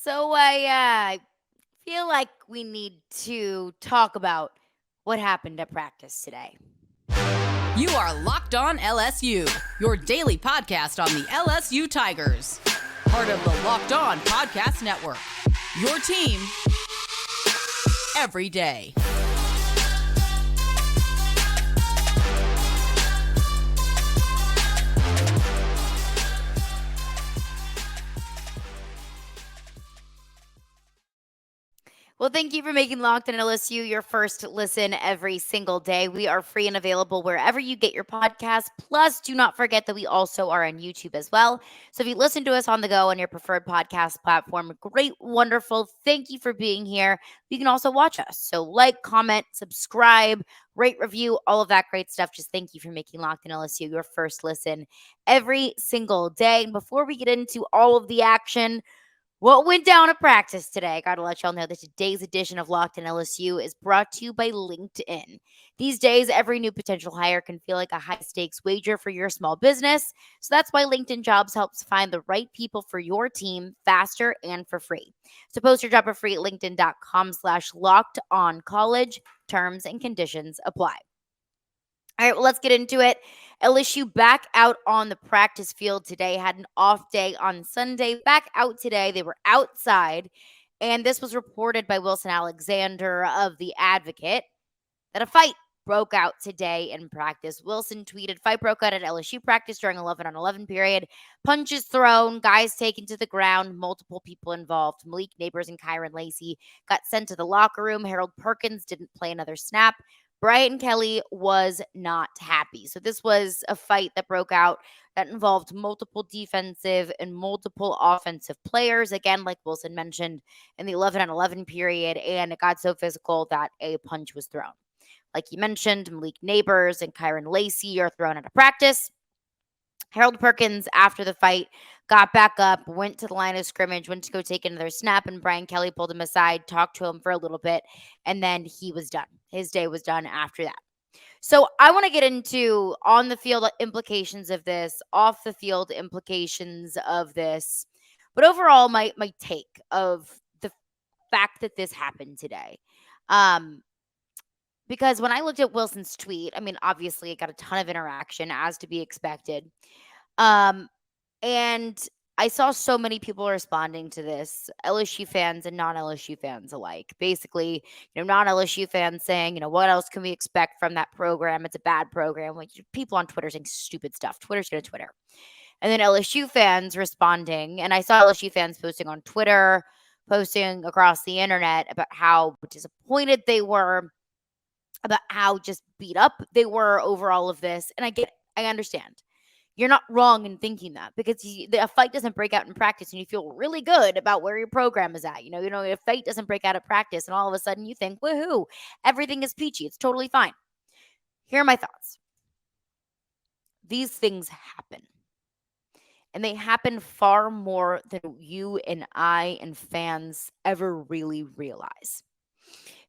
So I feel like we need to talk about what happened at practice today. You are Locked On LSU, your daily podcast on the LSU Tigers. Part of the Locked On Podcast Network. Your team every day. Well, thank you for making Locked On LSU your first listen every single day. We are free and available wherever you get your podcast. Plus, do not forget that we also are on YouTube as well. So if you listen to us on the go on your preferred podcast platform, great, wonderful. Thank you for being here. You can also watch us. So like, comment, subscribe, rate, review, all of that great stuff. Just thank you for making Locked On LSU your first listen every single day. And before we get into all of the action, what went down at practice today? I got to let y'all know that today's edition of Locked On LSU is brought to you by LinkedIn. These days, every new potential hire can feel like a high-stakes wager for your small business. So that's why LinkedIn Jobs helps find the right people for your team faster and for free. So post your job for free at linkedin.com/lockedoncollege. Terms and conditions apply. All right, well, let's get into it. LSU back out on the practice field today, had an off day on Sunday. Back out today. They were outside. And this was reported by Wilson Alexander of The Advocate that a fight broke out today in practice. Wilson tweeted, fight broke out at LSU practice during 11-on-11 period. Punches thrown, guys taken to the ground, multiple people involved. Malik, Nabers, and Kyren Lacy got sent to the locker room. Harold Perkins didn't play another snap. Brian Kelly was not happy. So this was a fight that broke out that involved multiple defensive and multiple offensive players. Again, like Wilson mentioned, in the 11-on-11 period, and it got so physical that a punch was thrown. Like you mentioned, Malik Nabers and Kyren Lacy are thrown out of practice. Harold Perkins, after the fight, got back up, went to the line of scrimmage, went to go take another snap, and Brian Kelly pulled him aside, talked to him for a little bit, and then he was done. His day was done after that. So I want to get into on the field implications of this, off the field implications of this, but overall, my take of the fact that this happened today. Because when I looked at Wilson's tweet, I mean, obviously it got a ton of interaction as to be expected. And I saw so many people responding to this, LSU fans and non-LSU fans alike. Basically, non-LSU fans saying, what else can we expect from that program? It's a bad program. Like people on Twitter saying stupid stuff. Twitter's going to Twitter. And then LSU fans responding. And I saw LSU fans posting on Twitter, posting across the internet about how disappointed they were, about how just beat up they were over all of this. And I get it. I understand. You're not wrong in thinking that because a fight doesn't break out in practice and you feel really good about where your program is at. A fight doesn't break out at practice and all of a sudden you think, woohoo, everything is peachy. It's totally fine. Here are my thoughts. These things happen. And they happen far more than you and I and fans ever really realize.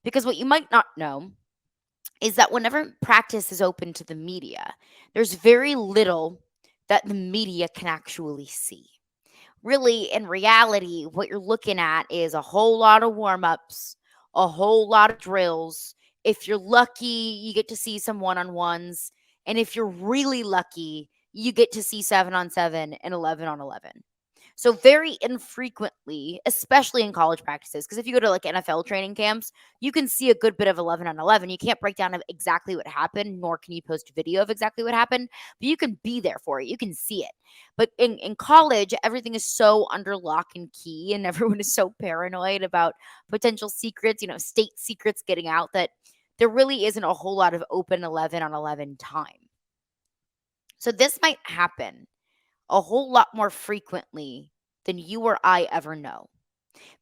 Because what you might not know is that whenever practice is open to the media, there's very little that the media can actually see. Really, in reality, what you're looking at is a whole lot of warm-ups, a whole lot of drills. If you're lucky, you get to see some one-on-ones. And if you're really lucky, you get to see 7-on-7 and 11-on-11. So very infrequently, especially in college practices, because if you go to like NFL training camps, you can see a good bit of 11-on-11. You can't break down of exactly what happened, nor can you post video of exactly what happened, but you can be there for it. You can see it. But in college, everything is so under lock and key, and everyone is so paranoid about potential secrets, state secrets getting out, that there really isn't a whole lot of open 11-on-11 time. So this might happen a whole lot more frequently than you or I ever know.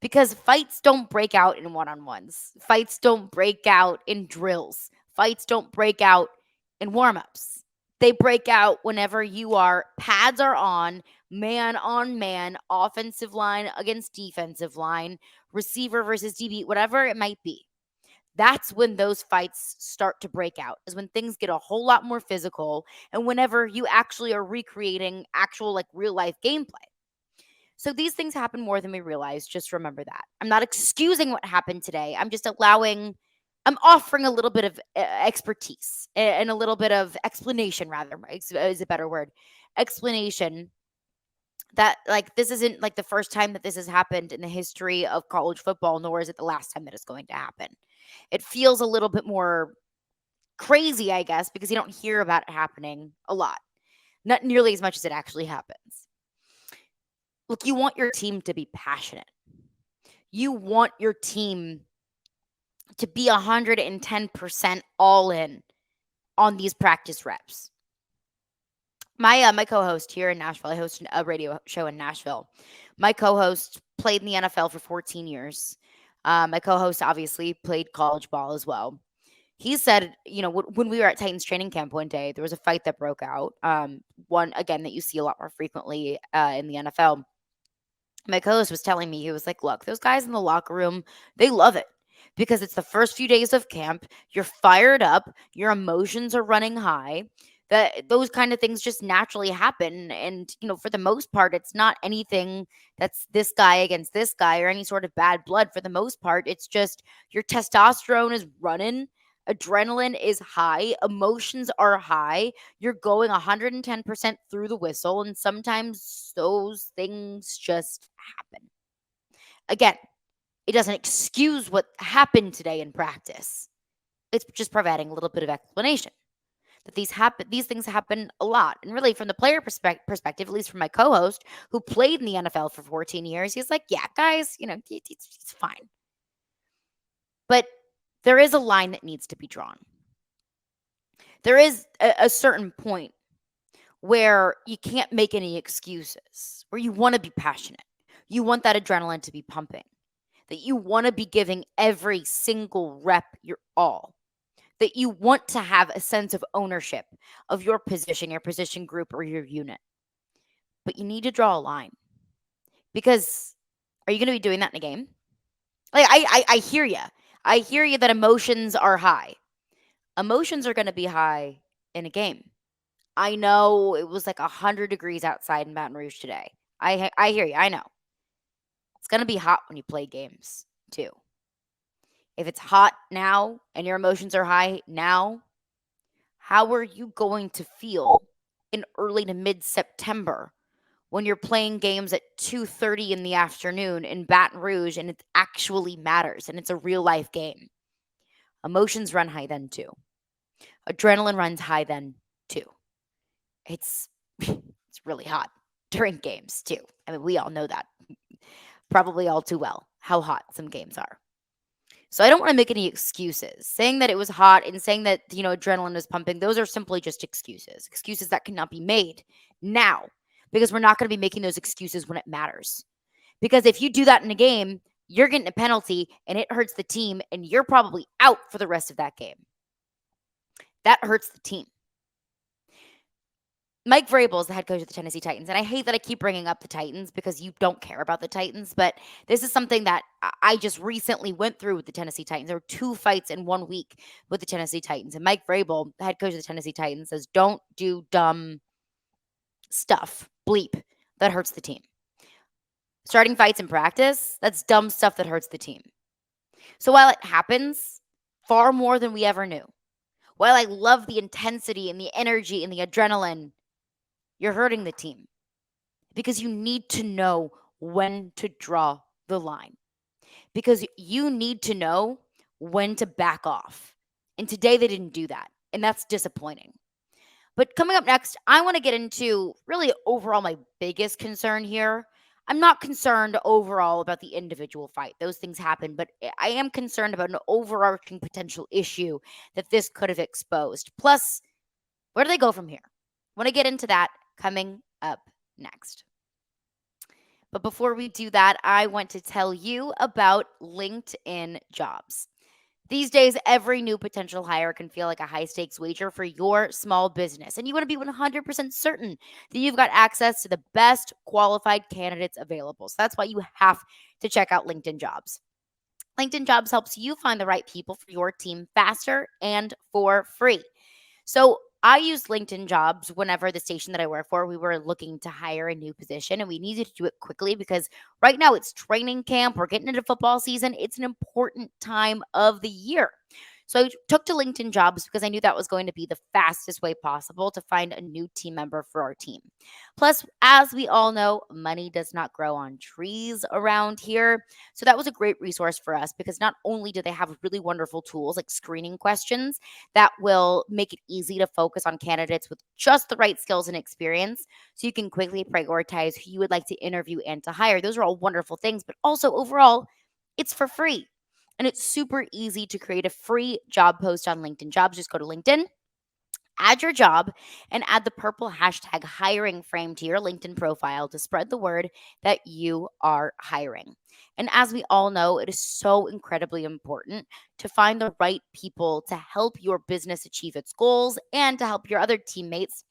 Because fights don't break out in one-on-ones. Fights don't break out in drills. Fights don't break out in warm-ups. They break out whenever pads are on man, offensive line against defensive line, receiver versus DB, whatever it might be. That's when those fights start to break out, is when things get a whole lot more physical and whenever you actually are recreating actual real life gameplay. So these things happen more than we realize. Just remember that. I'm not excusing what happened today. I'm offering a little bit of expertise and a little bit of explanation, rather, is a better word. Explanation that, like, this isn't like the first time that this has happened in the history of college football, nor is it the last time that it's going to happen. It feels a little bit more crazy, I guess, because you don't hear about it happening a lot. Not nearly as much as it actually happens. Look, you want your team to be passionate. You want your team to be 110% all in on these practice reps. My co-host here in Nashville, I host a radio show in Nashville. My co-host played in the NFL for 14 years. My co-host obviously played college ball as well. He said, when we were at Titans training camp one day, there was a fight that broke out. One, again, that you see a lot more frequently in the NFL. My co-host was telling me, he was like, look, those guys in the locker room, they love it because it's the first few days of camp. You're fired up. Your emotions are running high. Those kind of things just naturally happen. And, for the most part, it's not anything that's this guy against this guy or any sort of bad blood. For the most part, it's just your testosterone is running. Adrenaline is high. Emotions are high. You're going 110% through the whistle. And sometimes those things just happen. Again, it doesn't excuse what happened today in practice. It's just providing a little bit of explanation that these things happen a lot. And really, from the player perspective, at least from my co-host who played in the NFL for 14 years, he's like, yeah, guys, it's fine. But there is a line that needs to be drawn. There is a certain point where you can't make any excuses, where you want to be passionate. You want that adrenaline to be pumping, that you want to be giving every single rep your all, that you want to have a sense of ownership of your position group, or your unit. But you need to draw a line, because are you going to be doing that in a game? Like, I hear you. I hear you that emotions are high. Emotions are going to be high in a game. I know it was like 100 degrees outside in Baton Rouge today. I hear you. I know. It's going to be hot when you play games too. If it's hot now and your emotions are high now, how are you going to feel in early to mid-September when you're playing games at 2:30 in the afternoon in Baton Rouge and it actually matters and it's a real life game? Emotions run high then too. Adrenaline runs high then too. It's really hot during games too. I mean, we all know that probably all too well, how hot some games are. So I don't want to make any excuses. Saying that it was hot and saying that, adrenaline is pumping, those are simply just excuses. Excuses that cannot be made now, because we're not going to be making those excuses when it matters. Because if you do that in a game, you're getting a penalty and it hurts the team and you're probably out for the rest of that game. That hurts the team. Mike Vrabel is the head coach of the Tennessee Titans, and I hate that I keep bringing up the Titans because you don't care about the Titans, but this is something that I just recently went through with the Tennessee Titans. There were 2 fights in 1 week with the Tennessee Titans, and Mike Vrabel, the head coach of the Tennessee Titans, says, don't do dumb stuff, bleep, that hurts the team. Starting fights in practice, that's dumb stuff that hurts the team. So while it happens far more than we ever knew, while I love the intensity and the energy and the adrenaline, you're hurting the team, because you need to know when to draw the line, because you need to know when to back off. And today they didn't do that, and that's disappointing. But coming up next, I want to get into really overall my biggest concern here. I'm not concerned overall about the individual fight. Those things happen, but I am concerned about an overarching potential issue that this could have exposed. Plus, where do they go from here? I want to get into that coming up next. But before we do that, I want to tell you about LinkedIn Jobs. These days, every new potential hire can feel like a high-stakes wager for your small business, and you want to be 100% certain that you've got access to the best qualified candidates available. So that's why you have to check out LinkedIn Jobs. LinkedIn Jobs helps you find the right people for your team faster and for free. So I used LinkedIn Jobs whenever the station that I work for, we were looking to hire a new position and we needed to do it quickly because right now it's training camp. We're getting into football season. It's an important time of the year. So I took to LinkedIn Jobs because I knew that was going to be the fastest way possible to find a new team member for our team. Plus, as we all know, money does not grow on trees around here. So that was a great resource for us because not only do they have really wonderful tools like screening questions that will make it easy to focus on candidates with just the right skills and experience so you can quickly prioritize who you would like to interview and to hire. Those are all wonderful things, but also overall, it's for free. And it's super easy to create a free job post on LinkedIn Jobs. Just go to LinkedIn, add your job, and add the purple hashtag hiring frame to your LinkedIn profile to spread the word that you are hiring. And as we all know, it is so incredibly important to find the right people to help your business achieve its goals and to help your other teammates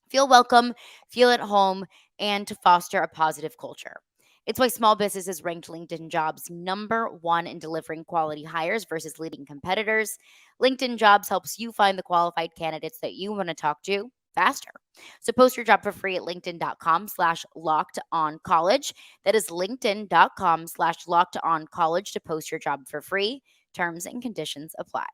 feel welcome, feel at home, and to foster a positive culture. It's why small businesses ranked LinkedIn Jobs number one in delivering quality hires versus leading competitors. LinkedIn Jobs helps you find the qualified candidates that you want to talk to faster. So post your job for free at linkedin.com/locked on college. That is linkedin.com/locked on college to post your job for free. Terms and conditions apply.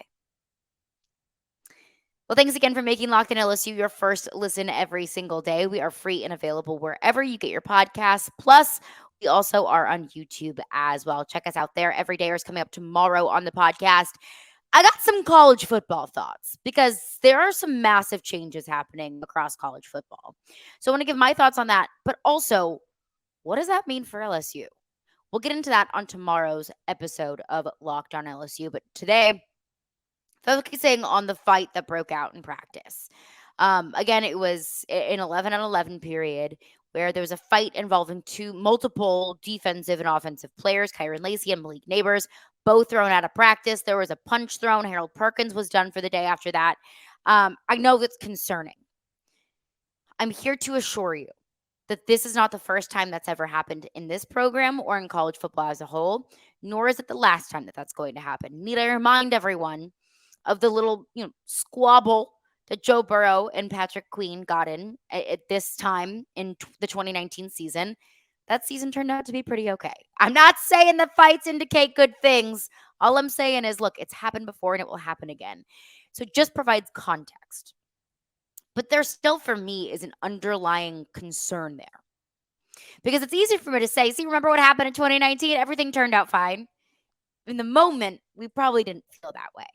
Well, thanks again for making Locked On LSU your first listen every single day. We are free and available wherever you get your podcasts. Plus, we also are on YouTube as well. Check us out there. Every day is coming up tomorrow on the podcast. I got some college football thoughts because there are some massive changes happening across college football. So I want to give my thoughts on that, but also, what does that mean for LSU? We'll get into that on tomorrow's episode of Locked On LSU. But today, focusing on the fight that broke out in practice. Again, it was an 11 on 11 period where there was a fight involving multiple defensive and offensive players, Kyren Lacy and Malik Nabers, both thrown out of practice. There was a punch thrown. Harold Perkins was done for the day after that. I know that's concerning. I'm here to assure you that this is not the first time that's ever happened in this program or in college football as a whole, nor is it the last time that that's going to happen. Need I remind everyone of the little, squabble that Joe Burrow and Patrick Queen got in at this time in the 2019 season? That season turned out to be pretty okay. I'm not saying the fights indicate good things. All I'm saying is, look, it's happened before and it will happen again. So it just provides context. But there still, for me, is an underlying concern there. Because it's easy for me to say, see, remember what happened in 2019? Everything turned out fine. In the moment, we probably didn't feel that way.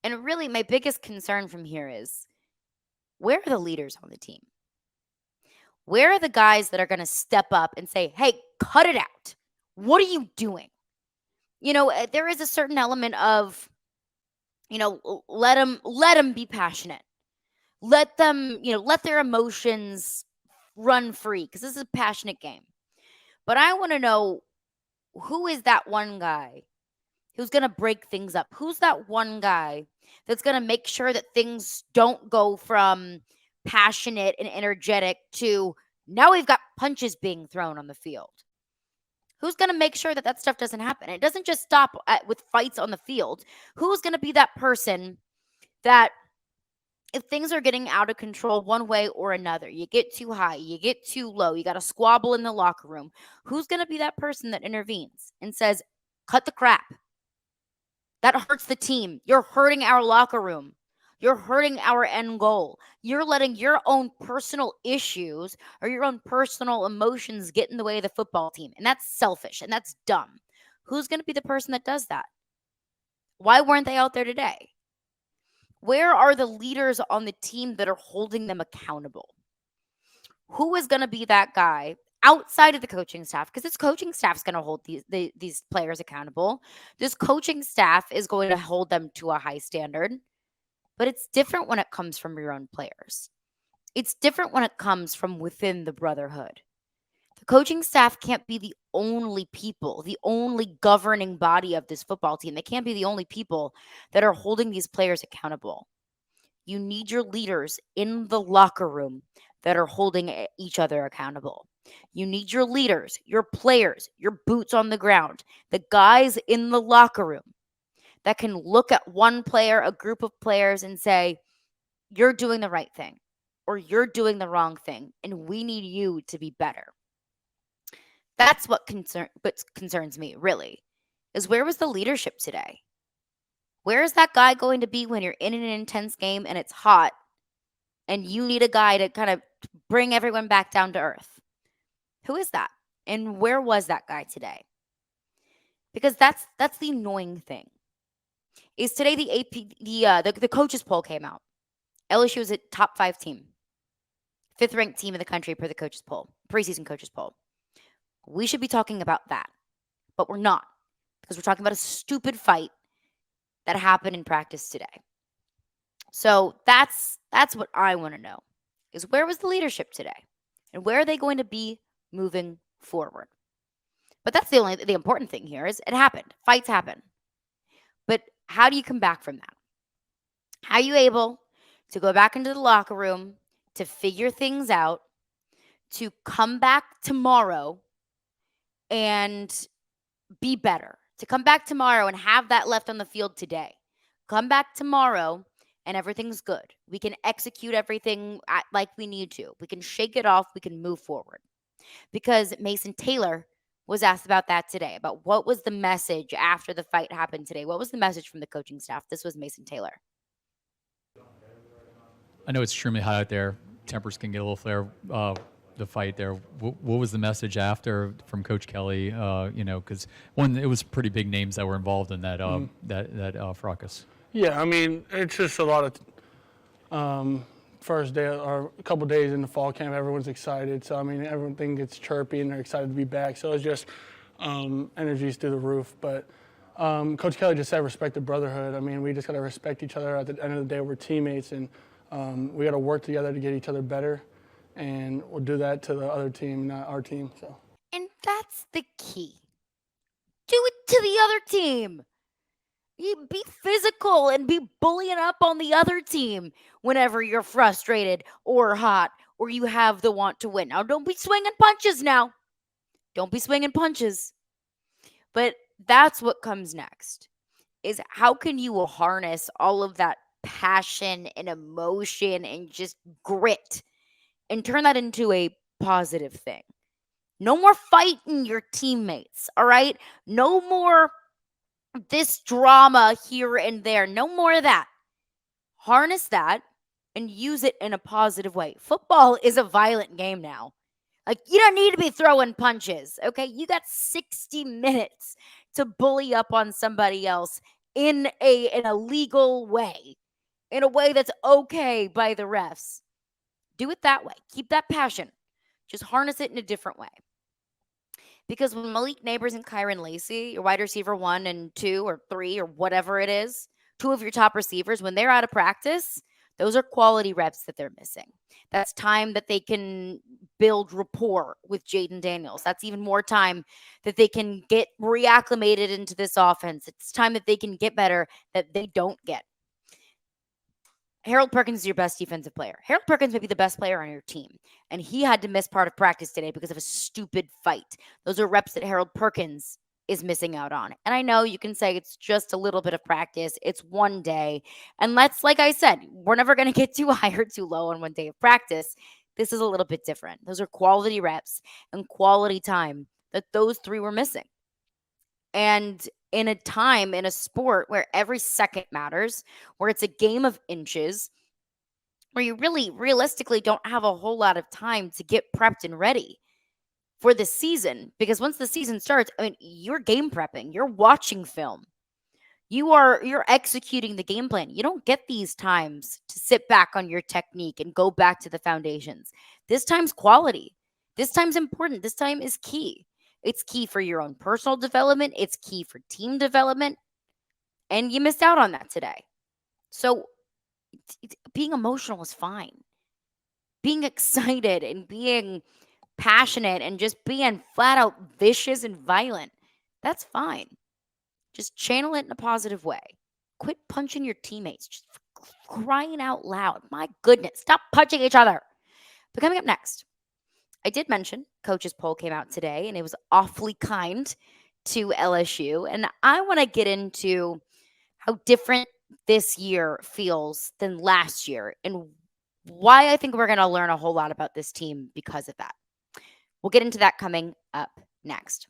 And really, my biggest concern from here is, where are the leaders on the team? Where are the guys that are going to step up and say, hey, cut it out? What are you doing? There is a certain element of, let them be passionate. Let them, let their emotions run free because this is a passionate game. But I want to know, who is that one guy who's going to break things up? Who's that one guy that's going to make sure that things don't go from passionate and energetic to now we've got punches being thrown on the field? Who's going to make sure that that stuff doesn't happen? It doesn't just stop with fights on the field. Who's going to be that person that if things are getting out of control one way or another, you get too high, you get too low, you got a squabble in the locker room, who's going to be that person that intervenes and says, cut the crap? That hurts the team. You're hurting our locker room. You're hurting our end goal. You're letting your own personal issues or your own personal emotions get in the way of the football team. And that's selfish and that's dumb. Who's going to be the person that does that? Why weren't they out there today? Where are the leaders on the team that are holding them accountable? Who is going to be that guy outside of the coaching staff? Because this coaching staff is going to hold these players accountable. This coaching staff is going to hold them to a high standard. But it's different when it comes from your own players. It's different when it comes from within the brotherhood. The coaching staff can't be the only people, the only governing body of this football team. They can't be the only people that are holding these players accountable. You need your leaders in the locker room that are holding each other accountable. You need your leaders, your players, your boots on the ground, the guys in the locker room that can look at one player, a group of players, and say, you're doing the right thing or you're doing the wrong thing, and we need you to be better. That's what concerns me, really, is where was the leadership today? Where is that guy going to be when you're in an intense game and it's hot and you need a guy to kind of bring everyone back down to earth? Who is that? And where was that guy today? Because that's the annoying thing. Is today the AP the coaches poll came out. LSU is a top 5 team. 5th ranked team in the country per the coaches poll, preseason coaches poll. We should be talking about that. But we're not, because we're talking about a stupid fight that happened in practice today. So that's what I want to know, is where was the leadership today? And where are they going to be moving forward? But that's the important thing here is it happened. Fights happen. But how do you come back from that? How are you able to go back into the locker room, to figure things out, to come back tomorrow and be better, to come back tomorrow and have that left on the field today? Come back tomorrow and everything's good. We can execute everything like we need to. We can shake it off. We can move forward. Because Mason Taylor was asked about that today, about what was the message after the fight happened today. What was the message from the coaching staff? This was Mason Taylor. I know it's extremely hot out there. Tempers can get a little flare. The fight there. What was the message after from Coach Kelly? Because it was pretty big names that were involved in that that fracas. Yeah, I mean, it's just a lot of first day or a couple days in the fall camp. Everyone's excited, so I mean, everything gets chirpy and they're excited to be back. So it's just energies through the roof. But Coach Kelly just said respect the brotherhood. I mean, we just got to respect each other. At the end of the day, we're teammates, and we got to work together to get each other better. And we'll do that to the other team, not our team. So. And that's the key. Do it to the other team. You be physical and be bullying up on the other team whenever you're frustrated or hot or you have the want to win. Now, don't be swinging punches now. Don't be swinging punches. But that's what comes next, is how can you harness all of that passion and emotion and just grit and turn that into a positive thing? No more fighting your teammates, all right? No more this drama here and there. No more of that. Harness that and use it in a positive way. Football is a violent game now. Like, you don't need to be throwing punches, okay? You got 60 minutes to bully up on somebody else in a legal way, in a way that's okay by the refs. Do it that way. Keep that passion. Just harness it in a different way. Because when Malik, Nabers, and Kyren, Lacy, your wide receiver 1 and 2 or 3 or whatever it is, 2 of your top receivers, when they're out of practice, those are quality reps that they're missing. That's time that they can build rapport with Jaden Daniels. That's even more time that they can get reacclimated into this offense. It's time that they can get better that they don't get. Harold Perkins is your best defensive player. Harold Perkins may be the best player on your team, and he had to miss part of practice today because of a stupid fight. Those are reps that Harold Perkins is missing out on. And I know you can say it's just a little bit of practice. It's one day. And like I said, we're never going to get too high or too low on one day of practice. This is a little bit different. Those are quality reps and quality time that those 3 were missing. And in a time, in a sport where every second matters, where it's a game of inches, where you really realistically don't have a whole lot of time to get prepped and ready for the season. Because once the season starts, I mean, you're game prepping, you're watching film, you're executing the game plan. You don't get these times to sit back on your technique and go back to the foundations. This time's quality. This time's important. This time is key. It's key for your own personal development. It's key for team development. And you missed out on that today. So being emotional is fine. Being excited and being passionate and just being flat out vicious and violent, that's fine. Just channel it in a positive way. Quit punching your teammates. Just crying out loud. My goodness, stop punching each other. But coming up next, I did mention coach's poll came out today, and it was awfully kind to LSU. And I want to get into how different this year feels than last year, and why I think we're going to learn a whole lot about this team because of that. We'll get into that coming up next.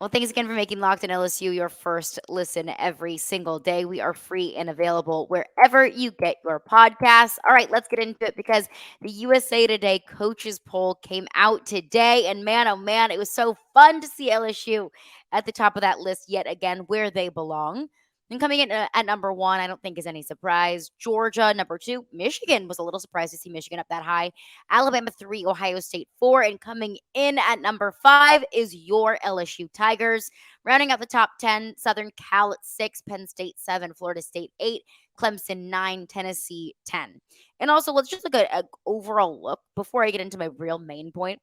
Well, thanks again for making Locked on LSU your first listen every single day. We are free and available wherever you get your podcasts. All right, let's get into it because the USA Today coaches poll came out today. And man, oh man, it was so fun to see LSU at the top of that list yet again, where they belong. And coming in at number 1, I don't think is any surprise. Georgia, number 2. Michigan was a little surprised to see Michigan up that high. Alabama 3, Ohio State 4. And coming in at number 5 is your LSU Tigers. Rounding out the top 10, Southern Cal at 6, Penn State 7, Florida State 8, Clemson 9, Tennessee 10. And also, let's just look at an overall look before I get into my real main point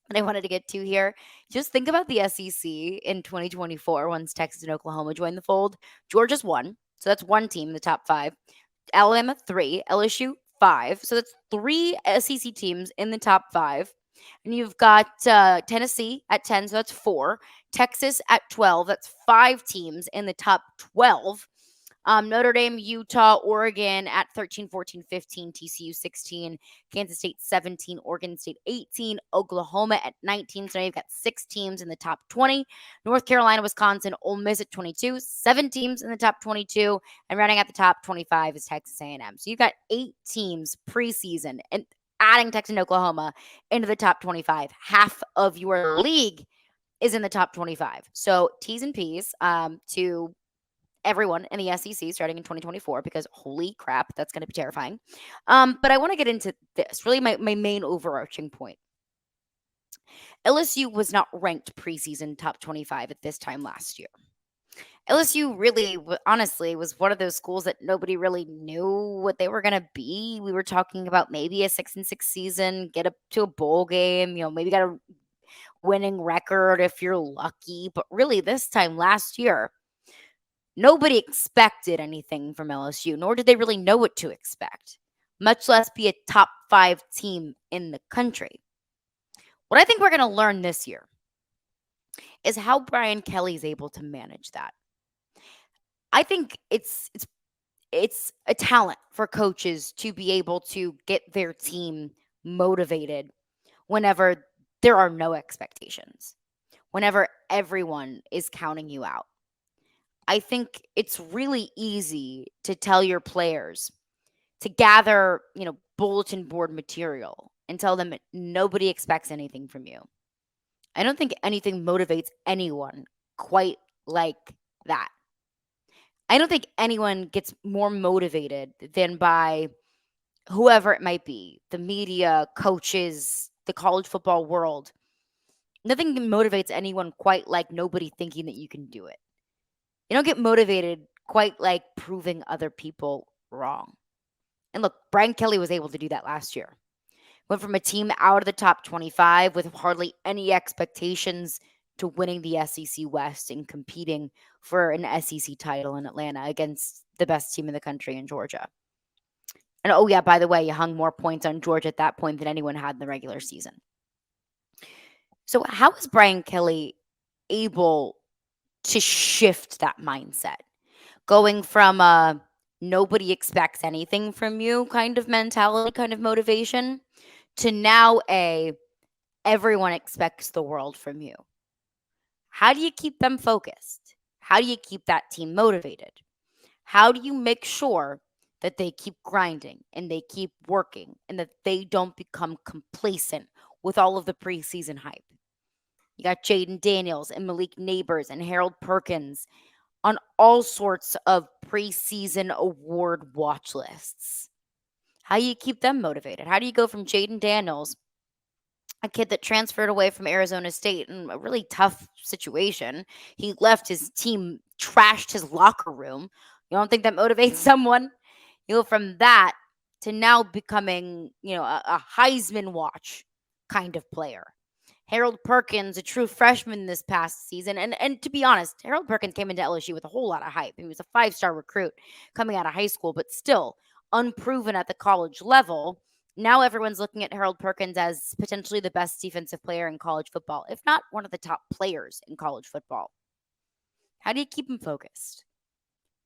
that I wanted to get to here. Just think about the SEC in 2024 once Texas and Oklahoma joined the fold. Georgia's 1. So that's one team in the top 5. Alabama 3. LSU 5. So that's 3 SEC teams in the top 5. And you've got Tennessee at 10. So that's 4. Texas at 12. That's 5 teams in the top 12. Notre Dame, Utah, Oregon at 13, 14, 15, TCU 16, Kansas State 17, Oregon State 18, Oklahoma at 19. So now you've got 6 teams in the top 20. North Carolina, Wisconsin, Ole Miss at 22, 7 teams in the top 22, and rounding out the top 25 is Texas A&M. So you've got 8 teams preseason and adding Texas and Oklahoma into the top 25. Half of your league is in the top 25. So T's and P's to everyone in the SEC starting in 2024 because holy crap, that's going to be terrifying. But I want to get into this, really my main overarching point. LSU was not ranked preseason top 25 at this time last year. LSU really, honestly, was one of those schools that nobody really knew what they were going to be. We were talking about maybe a 6-6 season, get up to a bowl game, maybe got a winning record if you're lucky. But really, this time last year, nobody expected anything from LSU, nor did they really know what to expect, much less be a top 5 team in the country. What I think we're going to learn this year is how Brian Kelly is able to manage that. I think it's a talent for coaches to be able to get their team motivated whenever there are no expectations, whenever everyone is counting you out. I think it's really easy to tell your players to gather, bulletin board material and tell them nobody expects anything from you. I don't think anything motivates anyone quite like that. I don't think anyone gets more motivated than by whoever it might be, the media, coaches, the college football world. Nothing motivates anyone quite like nobody thinking that you can do it. You don't get motivated quite like proving other people wrong. And look, Brian Kelly was able to do that last year. Went from a team out of the top 25 with hardly any expectations to winning the SEC West and competing for an SEC title in Atlanta against the best team in the country in Georgia. And oh yeah, by the way, you hung more points on Georgia at that point than anyone had in the regular season. So how is Brian Kelly able to shift that mindset, going from a nobody expects anything from you kind of mentality, kind of motivation, to now a everyone expects the world from you? How do you keep them focused? How do you keep that team motivated? How do you make sure that they keep grinding and they keep working and that they don't become complacent with all of the preseason hype? You got Jaden Daniels and Malik Nabers and Harold Perkins on all sorts of preseason award watch lists. How do you keep them motivated? How do you go from Jaden Daniels, a kid that transferred away from Arizona State in a really tough situation? He left his team, trashed his locker room. You don't think that motivates someone? You go from that to now becoming, a Heisman watch kind of player. Harold Perkins, a true freshman this past season. And to be honest, Harold Perkins came into LSU with a whole lot of hype. He was a 5-star recruit coming out of high school, but still unproven at the college level. Now everyone's looking at Harold Perkins as potentially the best defensive player in college football, if not one of the top players in college football. How do you keep him focused?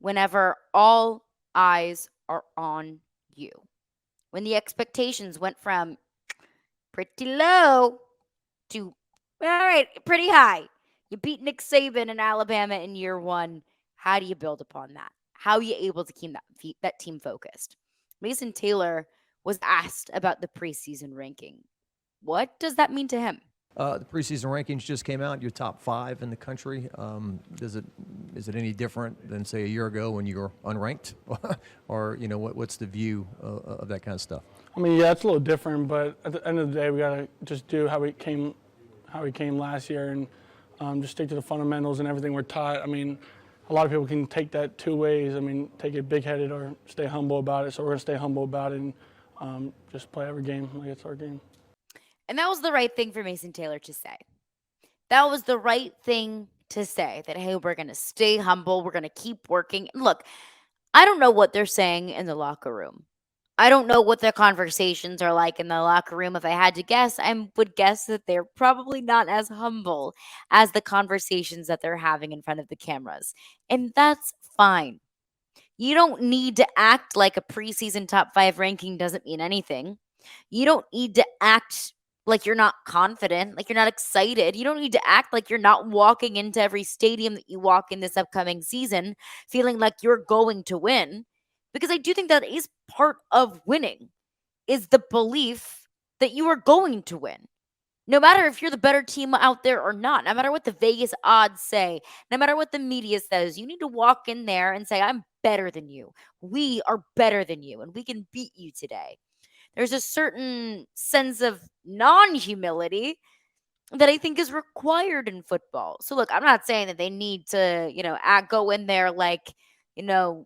whenever all eyes are on you. When the expectations went from pretty low to, all right, pretty high. You beat Nick Saban in Alabama in year one. How do you build upon that? How are you able to keep that team focused? Mason Taylor was asked about the preseason ranking. What does that mean to him? The preseason rankings just came out. You're top 5 in the country. Is it any different than, say, a year ago when you were unranked? Or, what's the view of that kind of stuff? I mean, yeah, it's a little different, but at the end of the day, we gotta just do how we came last year, and just stick to the fundamentals and everything we're taught. I mean, a lot of people can take that two ways. I mean, take it big-headed or stay humble about it. So we're gonna stay humble about it and just play every game like it's our game. And that was the right thing for Mason Taylor to say. That was the right thing to say, that, hey, we're going to stay humble. We're going to keep working. And look, I don't know what they're saying in the locker room. I don't know what their conversations are like in the locker room. If I had to guess, I would guess that they're probably not as humble as the conversations that they're having in front of the cameras. And that's fine. You don't need to act like a preseason top 5 ranking doesn't mean anything. You don't need to act like you're not confident, like you're not excited. You don't need to act like you're not walking into every stadium that you walk in this upcoming season feeling like you're going to win. Because I do think that is part of winning, is the belief that you are going to win. No matter if you're the better team out there or not, no matter what the Vegas odds say, no matter what the media says, you need to walk in there and say, I'm better than you. We are better than you, and we can beat you today. There's a certain sense of non-humility that I think is required in football. So look, I'm not saying that they need to, go in there like, the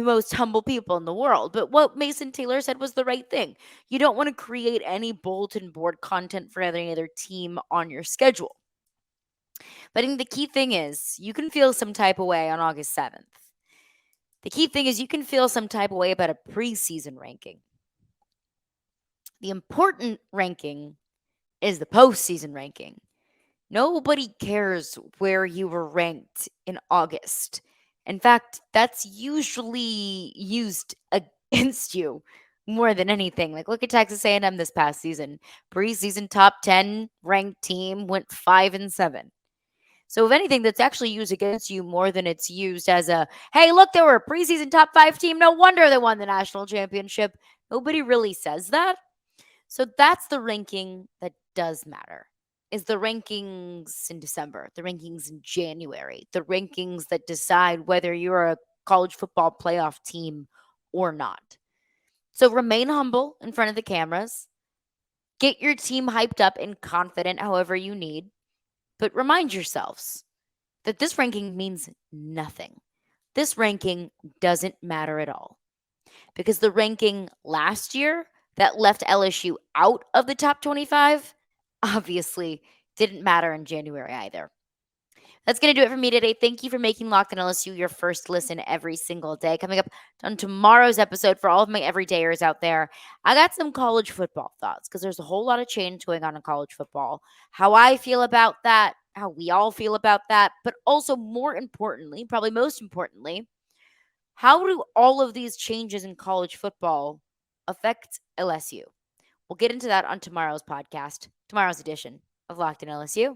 most humble people in the world. But what Mason Taylor said was the right thing. You don't want to create any bulletin board content for any other team on your schedule. But I think the key thing is you can feel some type of way on August 7th. The key thing is you can feel some type of way about a preseason ranking. The important ranking is the postseason ranking. Nobody cares where you were ranked in August. In fact, that's usually used against you more than anything. Like, look at Texas A&M this past season. Preseason top 10 ranked team went 5-7. So if anything, that's actually used against you more than it's used as a, hey, look, they were a preseason top 5 team. No wonder they won the national championship. Nobody really says that. So that's the ranking that does matter, is the rankings in December, the rankings in January, the rankings that decide whether you're a college football playoff team or not. So remain humble in front of the cameras. Get your team hyped up and confident however you need. But remind yourselves that this ranking means nothing. This ranking doesn't matter at all. Because the ranking last year that left LSU out of the top 25 obviously didn't matter in January either. That's going to do it for me today. Thank you for making Locked on LSU your first listen every single day. Coming up on tomorrow's episode, for all of my everydayers out there, I got some college football thoughts because there's a whole lot of change going on in college football. How I feel about that, how we all feel about that, but also more importantly, probably most importantly, how do all of these changes in college football affect LSU? We'll get into that on tomorrow's podcast, tomorrow's edition of Locked in LSU.